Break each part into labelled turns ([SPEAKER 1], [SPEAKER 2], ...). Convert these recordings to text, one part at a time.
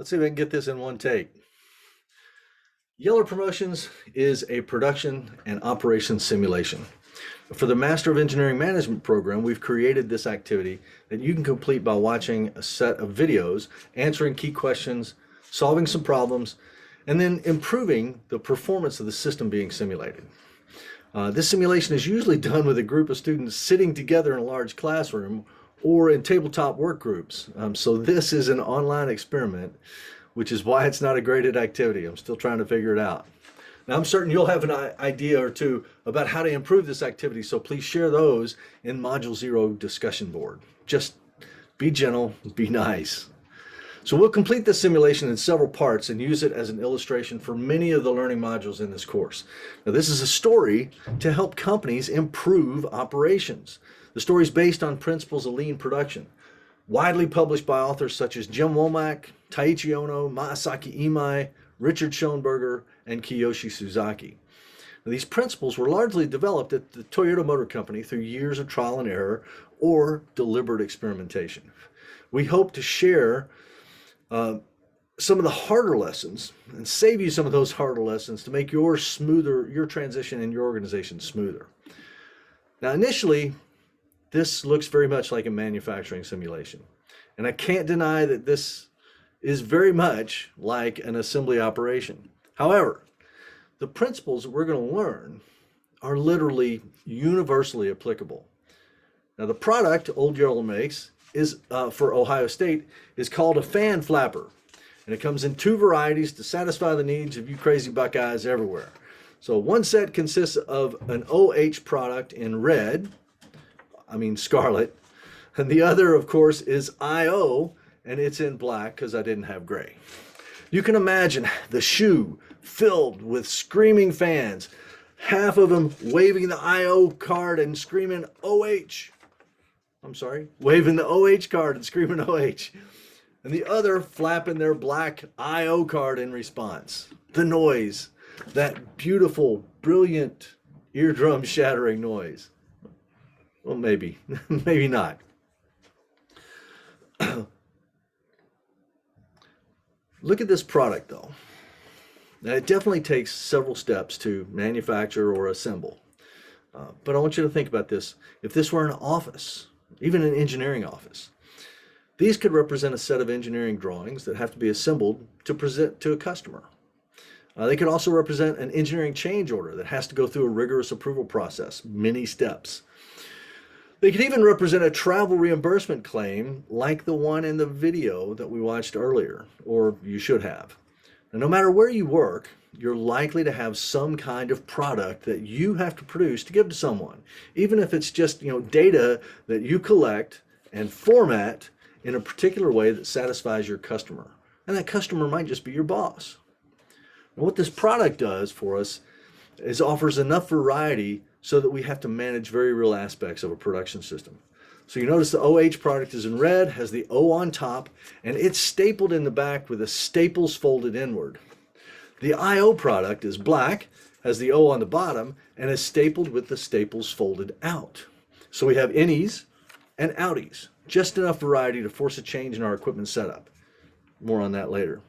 [SPEAKER 1] Let's see if I can get this in one take. Yeller Promotions is a production and operations simulation. For the Master of Engineering Management program, we've created this activity that you can complete by watching a set of videos, answering key questions, solving some problems, and then improving the performance of the system being simulated. This simulation is usually done with a group of students sitting together in a large classroom or in tabletop work groups. So this is an online experiment, which is why it's not a graded activity. I'm still trying to figure it out. Now, I'm certain you'll have an idea or two about how to improve this activity, so please share those in Module 0 discussion board. Just be gentle, be nice. So we'll complete this simulation in several parts and use it as an illustration for many of the learning modules in this course. Now, this is a story to help companies improve operations. The story is based on principles of lean production, widely published by authors such as Jim Womack, Taiichi Ohno, Masaaki Imai, Richard Schoenberger, and Kiyoshi Suzaki. Now, these principles were largely developed at the Toyota Motor Company through years of trial and error or deliberate experimentation. We hope to share some of the harder lessons and save you some of those harder lessons to make your transition in your organization smoother. Now, initially, this looks very much like a manufacturing simulation, and I can't deny that this is very much like an assembly operation. However, the principles that we're going to learn are literally universally applicable. Now, the product Old Yeller makes is for Ohio State is called a fan flapper, and it comes in two varieties to satisfy the needs of you crazy Buckeyes everywhere. So one set consists of an OH product in red, scarlet, and the other, of course, is IO, and it's in black because I didn't have gray. You can imagine the shoe filled with screaming fans, half of them waving the IO card and screaming OH. Waving the OH card and screaming OH. And the other flapping their black IO card in response. The noise, that beautiful, brilliant, eardrum shattering noise. Well, maybe, maybe not. Look at this product though. Now, it definitely takes several steps to manufacture or assemble. But I want you to think about this. If this were an office, even an engineering office, these could represent a set of engineering drawings that have to be assembled to present to a customer. They could also represent an engineering change order that has to go through a rigorous approval process, many steps. They could even represent a travel reimbursement claim like the one in the video that we watched earlier, or you should have. Now, no matter where you work, you're likely to have some kind of product that you have to produce to give to someone, even if it's just data that you collect and format in a particular way that satisfies your customer. And that customer might just be your boss. And what this product does for us is offers enough variety so that we have to manage very real aspects of a production system. So you notice the OH product is in red, has the O on top, and it's stapled in the back with the staples folded inward. The IO product is black, has the O on the bottom, and is stapled with the staples folded out. So we have innies and outies, just enough variety to force a change in our equipment setup. More on that later.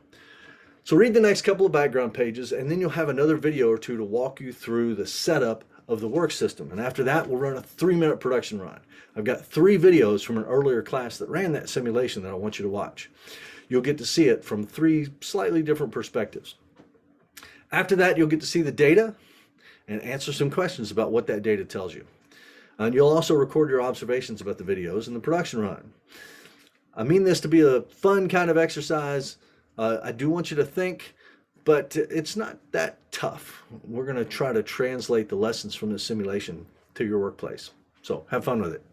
[SPEAKER 1] So read the next couple of background pages, and then you'll have another video or two to walk you through the setup of the work system. And after that, we'll run a 3-minute production run. I've got 3 videos from an earlier class that ran that simulation that I want you to watch. You'll get to see it from 3 slightly different perspectives. After that, you'll get to see the data and answer some questions about what that data tells you. And you'll also record your observations about the videos in the production run. I mean this to be a fun kind of exercise. I do want you to think, but it's not that tough. We're going to try to translate the lessons from this simulation to your workplace. So have fun with it.